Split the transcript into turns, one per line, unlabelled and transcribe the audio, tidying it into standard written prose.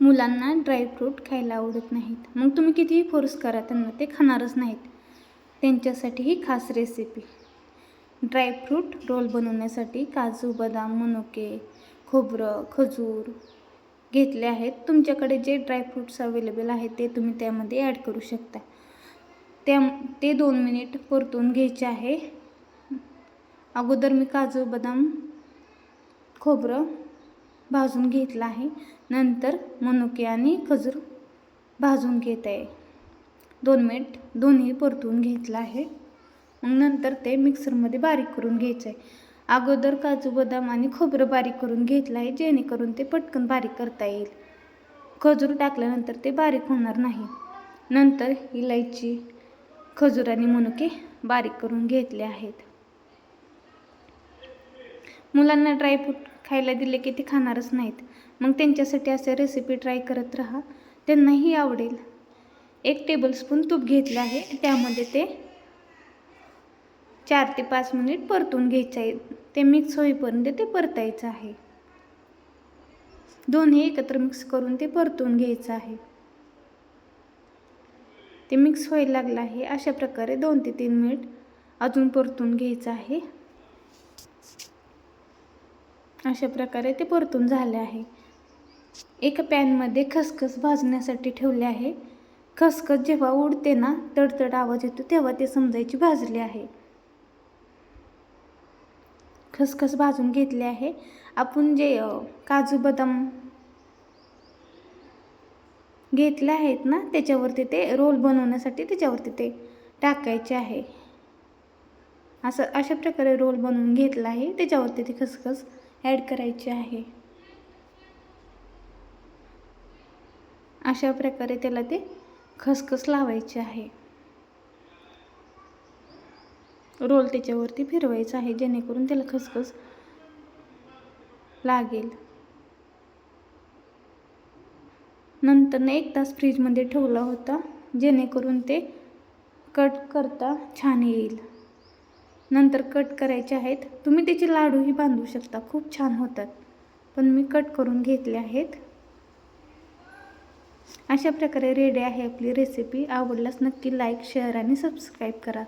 मुलांना ड्रायफ्रूट खायला आवडत नाहीत, मग तुम्ही कितीही फोर्स करा त्यांना ते खाणारच नाहीत. त्यांच्यासाठी ही खास रेसिपी. ड्रायफ्रूट रोल बनवण्यासाठी काजू, बदाम, मनुके, खोबरं, खजूर घेतले आहेत. तुमच्याकडे जे ड्रायफ्रूट्स अवेलेबल आहेत ते तुम्ही त्यामध्ये ॲड करू शकता. ते 2 मिनिट परतून घ्यायचे आहे. अगोदर मी काजू, बदाम, खोबरं भाजून घेतलं आहे. नंतर मनुके आणि खजूर भाजून घेत आहे. 2 मिनिट दोन्ही परतून घेतलं आहे. मग नंतर ते मिक्सरमध्ये बारीक करून घ्यायचं आहे. अगोदर काजू, बदाम आणि खोबरं बारीक करून घेतलं आहे, जेणेकरून ते पटकन बारीक करता येईल. खजूर टाकल्यानंतर ते बारीक होणार नाही. नंतर इलायची, खजूर आणि मनुके बारीक करून घेतले आहेत. मुलांना ड्रायफ्रूट खायला दिले की ते खाणारच नाहीत, मग त्यांच्यासाठी असे रेसिपी ट्राय करत राहा, त्यांनाही आवडेल. 1 टेबलस्पून तूप घेतलं आहे. त्यामध्ये ते 4 ते 5 मिनिट परतून घ्यायचं आहे. ते मिक्स होईपर्यंत ते परतायचं आहे. दोन्ही एकत्र मिक्स करून ते परतून घ्यायचं आहे. ते मिक्स व्हायला लागलं आहे. अशा प्रकारे 2 ते 3 मिनिट अजून परतून घ्यायचं आहे. अशा प्रकारे ते परतून झाले आहे. एका पॅनमध्ये खसखस भाजण्यासाठी ठेवले आहे. खसखस जेव्हा उडते ना, तडतड आवाज येतो, तेव्हा ते समजायची भाजली आहे. खसखस भाजून घेतले आहे. आपण जे काजू, बदाम घेतले आहेत ना, त्याच्यावरती ते रोल बनवण्यासाठी त्याच्यावरती ते टाकायचे आहे. अशा प्रकारे रोल बनवून घेतला आहे. त्याच्यावरती ते खसखस ॲड करायची आहे. अशा प्रकारे त्याला ते खसखस लावायचे आहे. रोल त्याच्यावरती फिरवायचा आहे, जेणेकरून त्याला खसखस लागेल. नंतर 1 तास फ्रीजमध्ये ठेवला होता, जेणेकरून ते कट करता छान येईल. नंतर कट करायचे आहेत. तुम्ही त्याचे लाडूही बांधू शकता, खूप छान होतात, पण मी कट करून घेतले आहेत. अशा प्रकारे रेडी आहे आपली रेसिपी. आवडल्यास नक्की लाईक, शेअर आणि सबस्क्राईब करा.